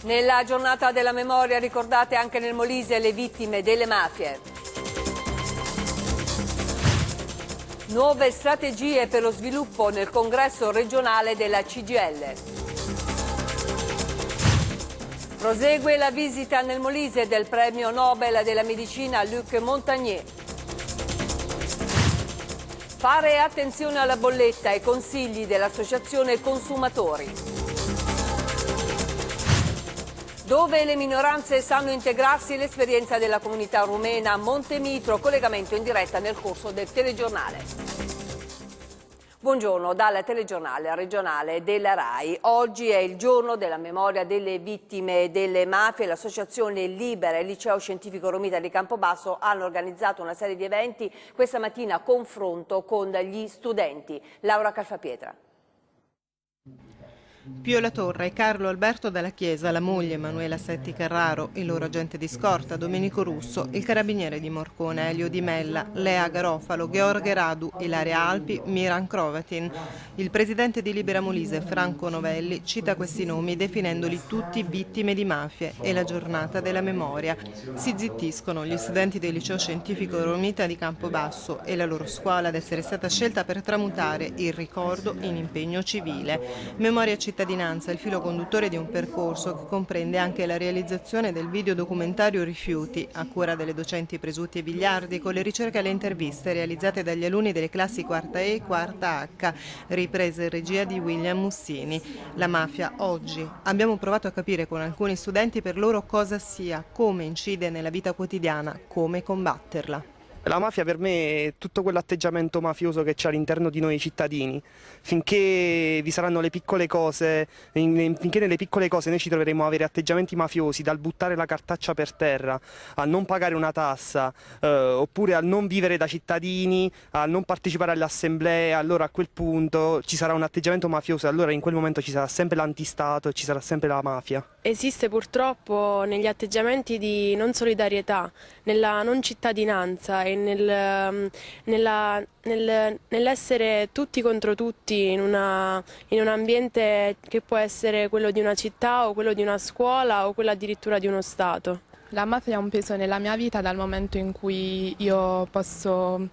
Nella giornata della memoria ricordate anche nel Molise le vittime delle mafie. Nuove strategie per lo sviluppo nel congresso regionale della CGIL. Prosegue la visita nel Molise del premio Nobel della medicina Luc Montagnier. Fare attenzione alla bolletta e consigli dell'Associazione Consumatori. Dove le minoranze sanno integrarsi, l'esperienza della comunità rumena a Montemitro, collegamento in diretta nel corso del telegiornale. Buongiorno dal telegiornale regionale della RAI. Oggi è il giorno della memoria delle vittime delle mafie. L'Associazione Libera e il Liceo Scientifico Romita di Campobasso hanno organizzato una serie di eventi. Questa mattina confronto con gli studenti. Laura Calfapietra. Pio La Torre, Carlo Alberto Dalla Chiesa, la moglie Emanuela Setti Carraro, il loro agente di scorta Domenico Russo, il carabiniere di Morcone Elio Di Mella, Lea Garofalo, Gheorghe Radu, Ilaria Alpi, Miran Crovatin. Il presidente di Libera Molise, Franco Novelli, cita questi nomi definendoli tutti vittime di mafie e la giornata della memoria. Si zittiscono gli studenti del Liceo Scientifico Romita di Campobasso e la loro scuola ad essere stata scelta per tramutare il ricordo in impegno civile. Memoria cittadinanza è il filo conduttore di un percorso che comprende anche la realizzazione del videodocumentario Rifiuti, a cura delle docenti Presutti e Vigliardi, con le ricerche e le interviste realizzate dagli alunni delle classi quarta E e quarta H, riprese in regia di William Mussini. La mafia oggi. Abbiamo provato a capire con alcuni studenti per loro cosa sia, come incide nella vita quotidiana, come combatterla. La mafia per me è tutto quell'atteggiamento mafioso che c'è all'interno di noi cittadini. Finché vi saranno le piccole cose, finché nelle piccole cose noi ci troveremo a avere atteggiamenti mafiosi, dal buttare la cartaccia per terra, a non pagare una tassa, oppure a non vivere da cittadini, a non partecipare alle assemblee, allora a quel punto ci sarà un atteggiamento mafioso e allora in quel momento ci sarà sempre l'antistato e ci sarà sempre la mafia. Esiste purtroppo negli atteggiamenti di non solidarietà, nella non cittadinanza e nell'essere tutti contro tutti in un ambiente che può essere quello di una città o quello di una scuola o quello addirittura di uno Stato. La mafia ha un peso nella mia vita dal momento in cui io posso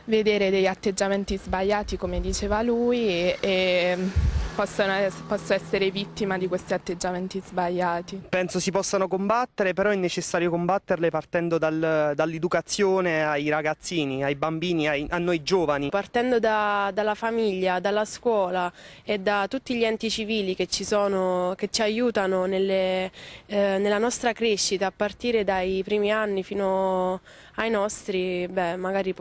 vedere degli atteggiamenti sbagliati, come diceva lui, e posso essere vittima di questi atteggiamenti sbagliati. Penso si possano combattere, però è necessario combatterle partendo dall'educazione ai ragazzini, ai bambini, a noi giovani. Partendo dalla famiglia, dalla scuola e da tutti gli enti civili che ci sono, che ci aiutano nella nostra crescita a partire dai primi anni fino ai nostri, magari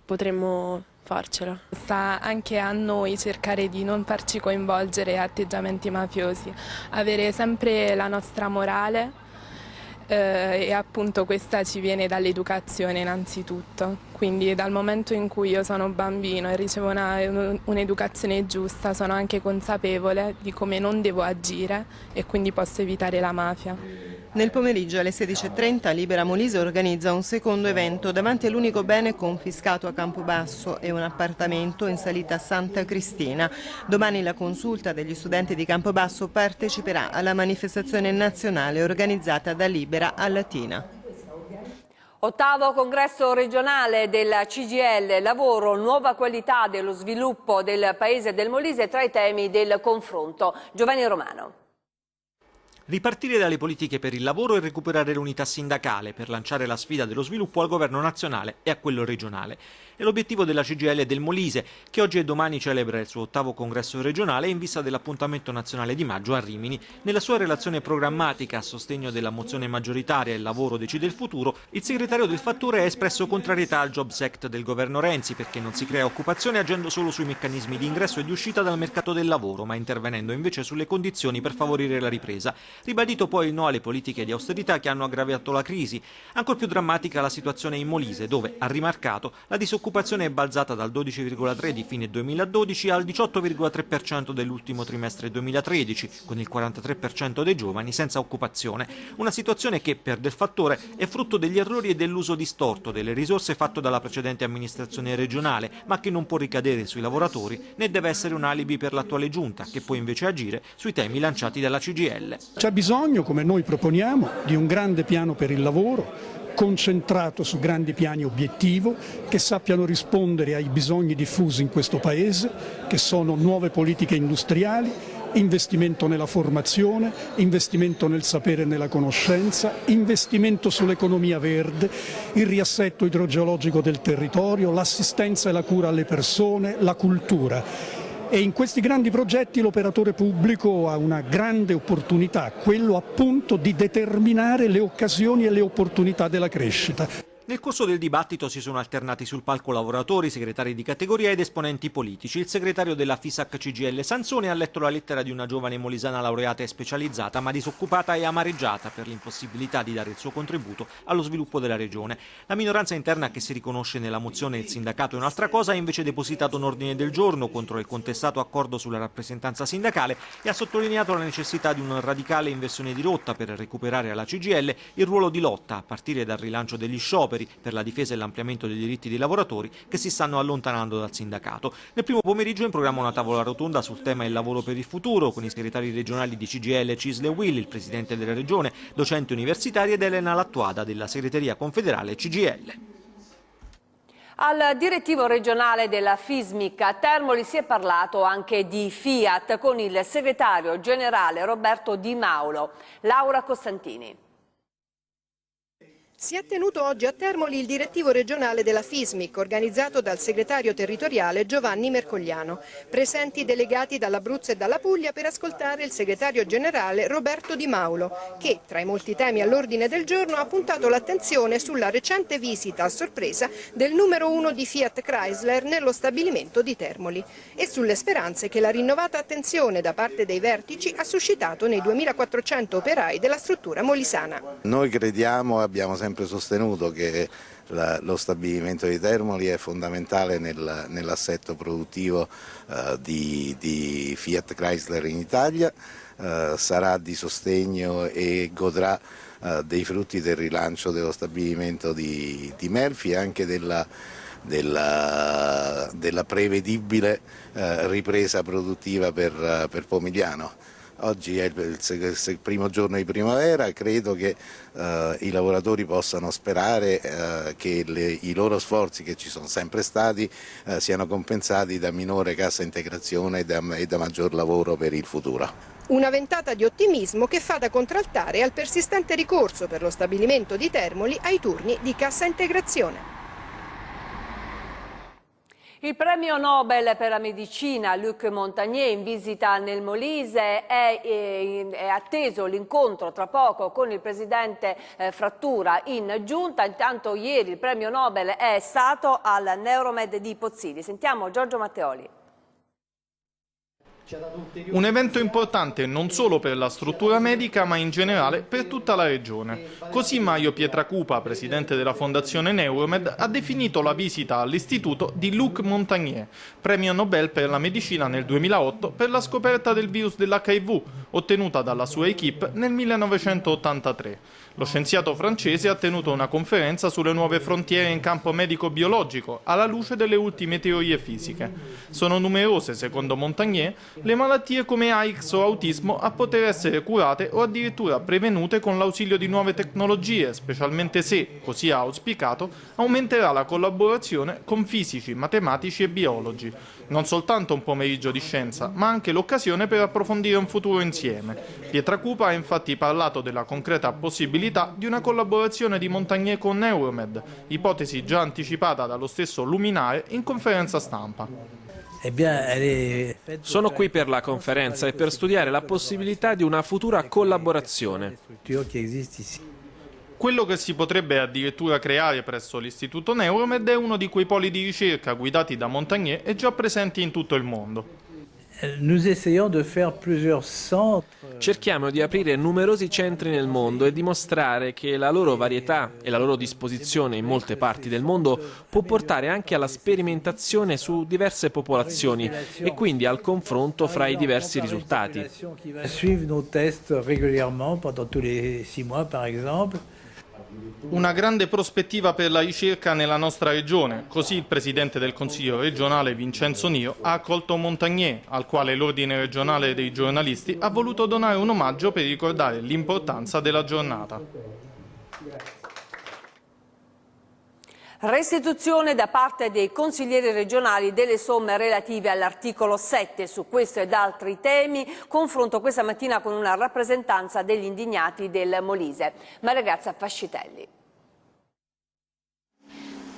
potremmo farcela. Sta anche a noi cercare di non farci coinvolgere atteggiamenti mafiosi, avere sempre la nostra morale e appunto questa ci viene dall'educazione innanzitutto. Quindi dal momento in cui io sono bambino e ricevo un'educazione giusta sono anche consapevole di come non devo agire e quindi posso evitare la mafia. Nel pomeriggio alle 16:30 Libera Molise organizza un secondo evento davanti all'unico bene confiscato a Campobasso e un appartamento in salita Santa Cristina. Domani la consulta degli studenti di Campobasso parteciperà alla manifestazione nazionale organizzata da Libera a Latina. Ottavo congresso regionale della CGIL, lavoro, nuova qualità dello sviluppo del paese del Molise tra i temi del confronto. Giovanni Romano. Ripartire dalle politiche per il lavoro e recuperare l'unità sindacale per lanciare la sfida dello sviluppo al governo nazionale e a quello regionale. È l'obiettivo della CGIL del Molise, che oggi e domani celebra il suo ottavo congresso regionale in vista dell'appuntamento nazionale di maggio a Rimini. Nella sua relazione programmatica a sostegno della mozione maggioritaria Il lavoro decide il futuro, il segretario del Fattore ha espresso contrarietà al Jobs Act del governo Renzi perché non si crea occupazione agendo solo sui meccanismi di ingresso e di uscita dal mercato del lavoro, ma intervenendo invece sulle condizioni per favorire la ripresa. Ribadito poi il no alle politiche di austerità che hanno aggravato la crisi. Ancor più drammatica la situazione in Molise, dove, ha rimarcato, la disoccupazione è balzata dal 12,3 di fine 2012 al 18,3% dell'ultimo trimestre 2013, con il 43% dei giovani senza occupazione. Una situazione che, per Del Fattore, è frutto degli errori e dell'uso distorto delle risorse fatto dalla precedente amministrazione regionale, ma che non può ricadere sui lavoratori né deve essere un alibi per l'attuale giunta, che può invece agire sui temi lanciati dalla CGIL. Ci C'è bisogno, come noi proponiamo, di un grande piano per il lavoro, concentrato su grandi piani obiettivo che sappiano rispondere ai bisogni diffusi in questo Paese, che sono nuove politiche industriali, investimento nella formazione, investimento nel sapere e nella conoscenza, investimento sull'economia verde, il riassetto idrogeologico del territorio, l'assistenza e la cura alle persone, la cultura. E in questi grandi progetti l'operatore pubblico ha una grande opportunità, quello appunto di determinare le occasioni e le opportunità della crescita. Nel corso del dibattito si sono alternati sul palco lavoratori, segretari di categoria ed esponenti politici. Il segretario della FISAC CGIL Sansoni ha letto la lettera di una giovane molisana laureata e specializzata, ma disoccupata e amareggiata per l'impossibilità di dare il suo contributo allo sviluppo della regione. La minoranza interna che si riconosce nella mozione "Il sindacato è un'altra cosa" ha invece depositato un ordine del giorno contro il contestato accordo sulla rappresentanza sindacale e ha sottolineato la necessità di una radicale inversione di rotta per recuperare alla CGIL il ruolo di lotta, a partire dal rilancio degli scioperi per la difesa e l'ampliamento dei diritti dei lavoratori che si stanno allontanando dal sindacato. Nel primo pomeriggio è in programma una tavola rotonda sul tema il lavoro per il futuro con i segretari regionali di CGIL, CISL e UIL, il presidente della regione, docenti universitari ed Elena Lattuada della segreteria confederale CGIL. Al direttivo regionale della FISMIC a Termoli si è parlato anche di Fiat con il segretario generale Roberto Di Maulo. Laura Costantini. Si è tenuto oggi a Termoli il direttivo regionale della FISMIC, organizzato dal segretario territoriale Giovanni Mercogliano. Presenti delegati dall'Abruzzo e dalla Puglia per ascoltare il segretario generale Roberto Di Maulo, che, tra i molti temi all'ordine del giorno, ha puntato l'attenzione sulla recente visita a sorpresa del numero 1 di Fiat Chrysler nello stabilimento di Termoli e sulle speranze che la rinnovata attenzione da parte dei vertici ha suscitato nei 2400 operai della struttura molisana. Noi crediamo, abbiamo sempre sostenuto che lo stabilimento di Termoli è fondamentale nell'assetto produttivo di Fiat Chrysler in Italia, sarà di sostegno e godrà dei frutti del rilancio dello stabilimento di Melfi e anche della prevedibile ripresa produttiva per Pomigliano. Oggi è il primo giorno di primavera, credo che i lavoratori possano sperare che i loro sforzi, che ci sono sempre stati, siano compensati da minore cassa integrazione e da maggior lavoro per il futuro. Una ventata di ottimismo che fa da contraltare al persistente ricorso per lo stabilimento di Termoli ai turni di cassa integrazione. Il premio Nobel per la medicina Luc Montagnier in visita nel Molise è atteso l'incontro tra poco con il presidente Frattura in giunta. Intanto ieri il premio Nobel è stato al Neuromed di Pozzilli. Sentiamo Giorgio Matteoli. Un evento importante non solo per la struttura medica ma in generale per tutta la regione. Così Mario Pietracupa, presidente della Fondazione Neuromed, ha definito la visita all'istituto di Luc Montagnier, premio Nobel per la medicina nel 2008 per la scoperta del virus dell'HIV, ottenuta dalla sua equipe nel 1983. Lo scienziato francese ha tenuto una conferenza sulle nuove frontiere in campo medico-biologico alla luce delle ultime teorie fisiche. Sono numerose, secondo Montagnier, le malattie come AIDS o autismo a poter essere curate o addirittura prevenute con l'ausilio di nuove tecnologie, specialmente se, così ha auspicato, aumenterà la collaborazione con fisici, matematici e biologi. Non soltanto un pomeriggio di scienza, ma anche l'occasione per approfondire un futuro insieme. Pietracupa ha infatti parlato della concreta possibilità di una collaborazione di Montagnier con Neuromed, ipotesi già anticipata dallo stesso Luminare in conferenza stampa. Sono qui per la conferenza e per studiare la possibilità di una futura collaborazione. Quello che si potrebbe addirittura creare presso l'Istituto Neuromed è uno di quei poli di ricerca guidati da Montagnier e già presenti in tutto il mondo. Cerchiamo di aprire numerosi centri nel mondo e dimostrare che la loro varietà e la loro disposizione in molte parti del mondo può portare anche alla sperimentazione su diverse popolazioni e quindi al confronto fra i diversi risultati. Una grande prospettiva per la ricerca nella nostra regione, così il Presidente del Consiglio regionale Vincenzo Nio ha accolto Montagnier, al quale l'Ordine regionale dei giornalisti ha voluto donare un omaggio per ricordare l'importanza della giornata. Restituzione da parte dei consiglieri regionali delle somme relative all'articolo 7. Su questo ed altri temi confronto questa mattina con una rappresentanza degli indignati del Molise. Maria Grazia Fascitelli.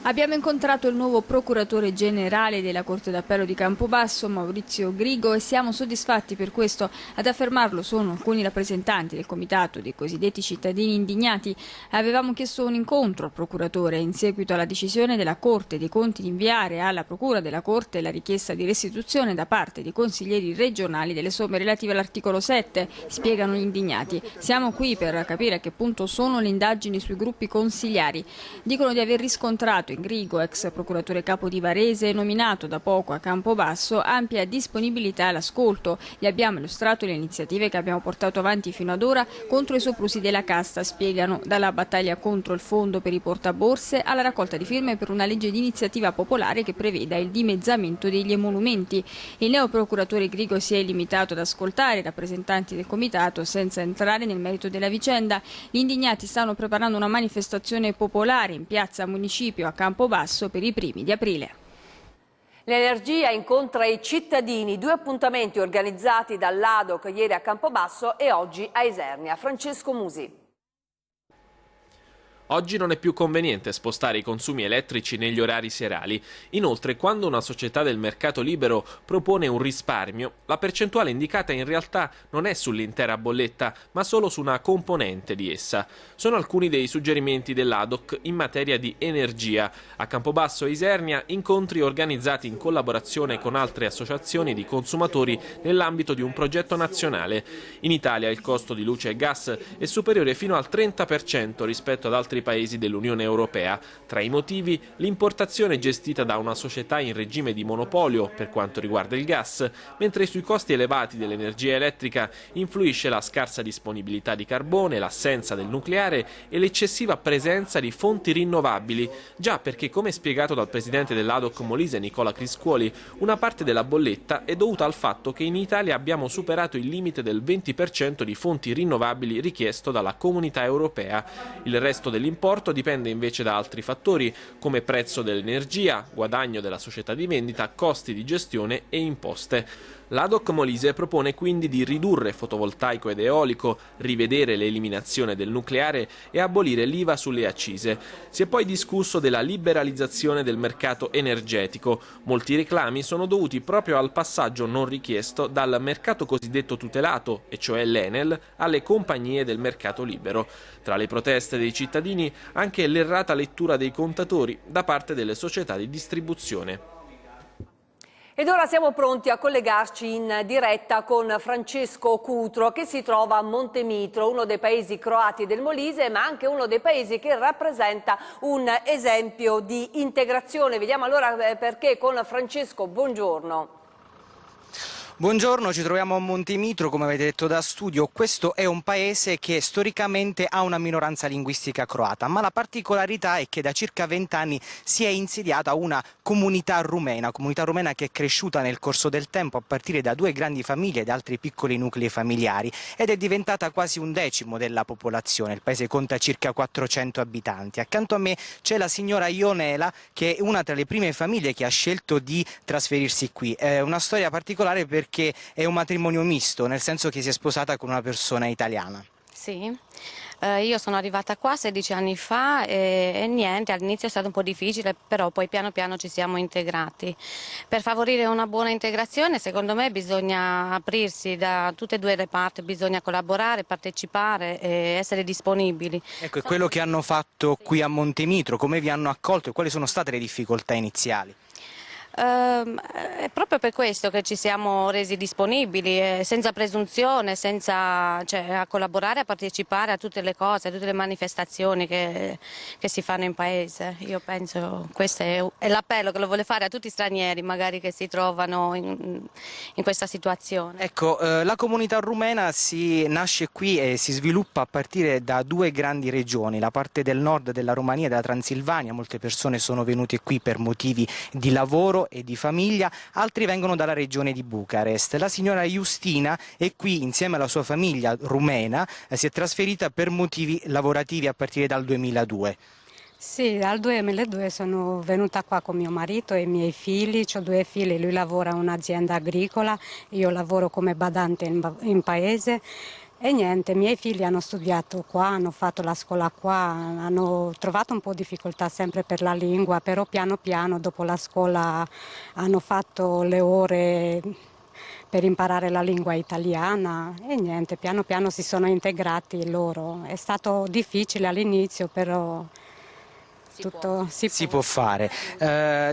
Abbiamo incontrato il nuovo procuratore generale della Corte d'Appello di Campobasso, Maurizio Grigo, e siamo soddisfatti per questo. Ad affermarlo sono alcuni rappresentanti del comitato dei cosiddetti cittadini indignati. Avevamo chiesto un incontro al procuratore in seguito alla decisione della Corte dei Conti di inviare alla Procura della Corte la richiesta di restituzione da parte dei consiglieri regionali delle somme relative all'articolo 7, spiegano gli indignati. Siamo qui per capire a che punto sono le indagini sui gruppi consigliari. Dicono di aver riscontrato in Grigo, ex procuratore capo di Varese, nominato da poco a Campobasso, ampia disponibilità all'ascolto. Gli abbiamo illustrato le iniziative che abbiamo portato avanti fino ad ora contro i soprusi della casta, spiegano, dalla battaglia contro il fondo per i portaborse alla raccolta di firme per una legge di iniziativa popolare che preveda il dimezzamento degli emolumenti. Il neoprocuratore Grigo si è limitato ad ascoltare i rappresentanti del comitato senza entrare nel merito della vicenda. Gli indignati stanno preparando una manifestazione popolare in piazza Municipio a Campobasso per i primi di aprile. L'energia incontra i cittadini, 2 appuntamenti organizzati dall'ADOC ieri a Campobasso e oggi a Isernia. Francesco Musi. Oggi non è più conveniente spostare i consumi elettrici negli orari serali. Inoltre, quando una società del mercato libero propone un risparmio, la percentuale indicata in realtà non è sull'intera bolletta, ma solo su una componente di essa. Sono alcuni dei suggerimenti dell'ADOC in materia di energia. A Campobasso e Isernia, incontri organizzati in collaborazione con altre associazioni di consumatori nell'ambito di un progetto nazionale. In Italia il costo di luce e gas è superiore fino al 30% rispetto ad altri paesi dell'Unione Europea. Tra i motivi, l'importazione gestita da una società in regime di monopolio per quanto riguarda il gas, mentre sui costi elevati dell'energia elettrica influisce la scarsa disponibilità di carbone, l'assenza del nucleare e l'eccessiva presenza di fonti rinnovabili. Già perché, come spiegato dal presidente dell'ADOC Molise Nicola Criscuoli, una parte della bolletta è dovuta al fatto che in Italia abbiamo superato il limite del 20% di fonti rinnovabili richiesto dalla Comunità Europea. Il resto dell'importo dipende invece da altri fattori come prezzo dell'energia, guadagno della società di vendita, costi di gestione e imposte. L'ADOC Molise propone quindi di ridurre fotovoltaico ed eolico, rivedere l'eliminazione del nucleare e abolire l'IVA sulle accise. Si è poi discusso della liberalizzazione del mercato energetico. Molti reclami sono dovuti proprio al passaggio non richiesto dal mercato cosiddetto tutelato, e cioè l'Enel, alle compagnie del mercato libero. Tra le proteste dei cittadini anche l'errata lettura dei contatori da parte delle società di distribuzione. Ed ora siamo pronti a collegarci in diretta con Francesco Cutro, che si trova a Montemitro, uno dei paesi croati del Molise, ma anche uno dei paesi che rappresenta un esempio di integrazione. Vediamo allora perché con Francesco. Buongiorno. Buongiorno, ci troviamo a Montemitro, come avete detto da studio. Questo è un paese che storicamente ha una minoranza linguistica croata, ma la particolarità è che da circa 20 anni si è insediata una comunità rumena che è cresciuta nel corso del tempo a partire da 2 grandi famiglie ed altri piccoli nuclei familiari ed è diventata quasi 1/10 della popolazione. Il paese conta circa 400 abitanti. Accanto a me c'è la signora Ionela, che è una tra le prime famiglie che ha scelto di trasferirsi qui. È una storia particolare perché è un matrimonio misto, nel senso che si è sposata con una persona italiana. Sì, io sono arrivata qua 16 anni fa e niente, all'inizio è stato un po' difficile, però poi piano piano ci siamo integrati. Per favorire una buona integrazione, secondo me, bisogna aprirsi da tutte e 2 le parti, bisogna collaborare, partecipare e essere disponibili. Ecco, è quello che hanno fatto qui a Montemitro, come vi hanno accolto e quali sono state le difficoltà iniziali? È proprio per questo che ci siamo resi disponibili, senza presunzione, a collaborare, a partecipare a tutte le cose, a tutte le manifestazioni che si fanno in paese. Io penso questo è l'appello che lo vuole fare a tutti gli stranieri magari che si trovano in questa situazione. Ecco, la comunità rumena nasce qui e si sviluppa a partire da due grandi regioni, la parte del nord della Romania e della Transilvania. Molte persone sono venute qui per motivi di lavoro e di famiglia, altri vengono dalla regione di Bucarest. La signora Justina è qui insieme alla sua famiglia rumena, si è trasferita per motivi lavorativi a partire dal 2002. Sì, dal 2002 sono venuta qua con mio marito e i miei figli, ho 2 figli, lui lavora in un'azienda agricola, io lavoro come badante in paese. E niente, i miei figli hanno studiato qua, hanno fatto la scuola qua, hanno trovato un po' di difficoltà sempre per la lingua, però piano piano dopo la scuola hanno fatto le ore per imparare la lingua italiana e niente, piano piano si sono integrati loro. È stato difficile all'inizio, però tutto si può fare.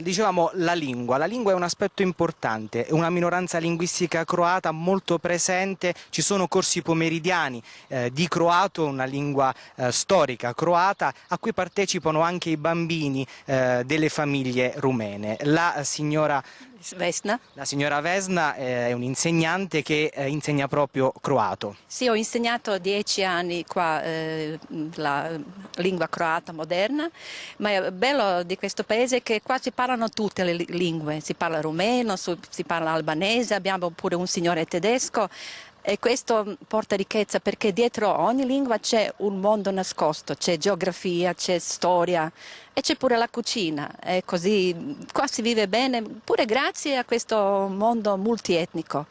Dicevamo la lingua è un aspetto importante, è una minoranza linguistica croata molto presente, ci sono corsi pomeridiani di croato, una lingua storica croata, a cui partecipano anche i bambini delle famiglie rumene. La signora Vesna è un'insegnante che insegna proprio croato. Sì, ho insegnato 10 anni qua la lingua croata moderna, ma è bello di questo paese che qua si parlano tutte le lingue, si parla rumeno, si parla albanese, abbiamo pure un signore tedesco. E questo porta ricchezza perché dietro ogni lingua c'è un mondo nascosto, c'è geografia, c'è storia e c'è pure la cucina. E così qua si vive bene pure grazie a questo mondo multietnico.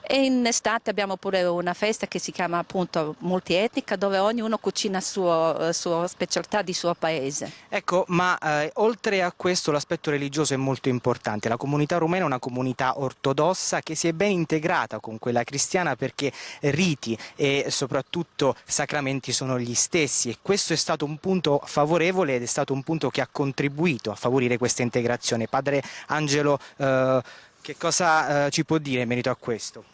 E in estate abbiamo pure una festa che si chiama appunto multietnica, dove ognuno cucina la sua specialità di suo paese. Ecco, ma oltre a questo l'aspetto religioso è molto importante. La comunità rumena è una comunità ortodossa che si è ben integrata con quella cristiana perché riti e soprattutto sacramenti sono gli stessi e questo è stato un punto favorevole ed è stato un punto che ha contribuito a favorire questa integrazione. Padre Angelo, che cosa ci può dire in merito a questo?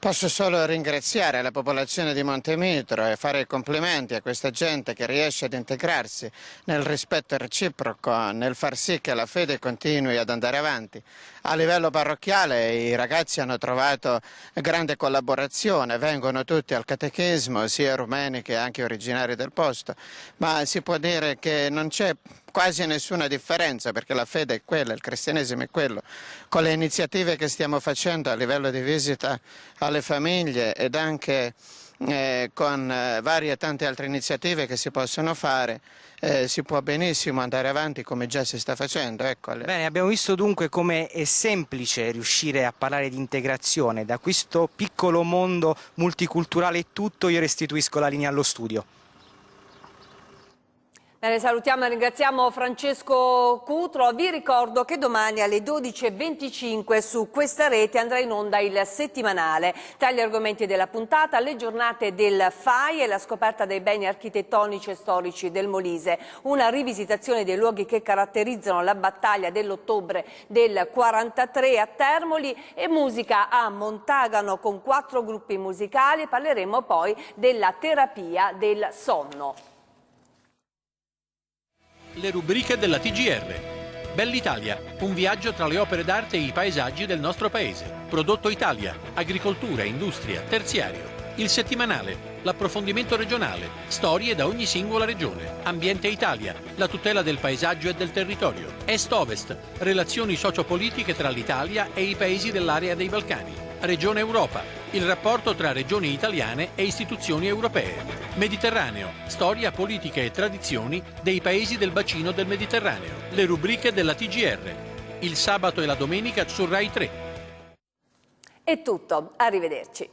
Posso solo ringraziare la popolazione di Montemitro e fare i complimenti a questa gente che riesce ad integrarsi nel rispetto reciproco, nel far sì che la fede continui ad andare avanti. A livello parrocchiale i ragazzi hanno trovato grande collaborazione, vengono tutti al catechismo, sia rumeni che anche originari del posto, ma si può dire che non c'è quasi nessuna differenza perché la fede è quella, il cristianesimo è quello. Con le iniziative che stiamo facendo a livello di visita alle famiglie ed anche con varie tante altre iniziative che si possono fare, si può benissimo andare avanti come già si sta facendo. Ecco. Bene, abbiamo visto dunque come è semplice riuscire a parlare di integrazione. Da questo piccolo mondo multiculturale è tutto, io restituisco la linea allo studio. Bene, salutiamo e ringraziamo Francesco Cutro. Vi ricordo che domani alle 12:25 su questa rete andrà in onda il settimanale. Tra gli argomenti della puntata, le giornate del FAI e la scoperta dei beni architettonici e storici del Molise, una rivisitazione dei luoghi che caratterizzano la battaglia dell'ottobre del 43 a Termoli e musica a Montagano con 4 gruppi musicali. Parleremo poi della terapia del sonno. Le rubriche della TGR. Bell'Italia, un viaggio tra le opere d'arte e i paesaggi del nostro paese. Prodotto Italia, agricoltura, industria, terziario. Il settimanale, l'approfondimento regionale, storie da ogni singola regione. Ambiente Italia, la tutela del paesaggio e del territorio. Est-Ovest, relazioni sociopolitiche tra l'Italia e i paesi dell'area dei Balcani. Regione Europa, il rapporto tra regioni italiane e istituzioni europee. Mediterraneo, storia, politica e tradizioni dei paesi del bacino del Mediterraneo. Le rubriche della TGR, il sabato e la domenica su Rai 3. È tutto, arrivederci.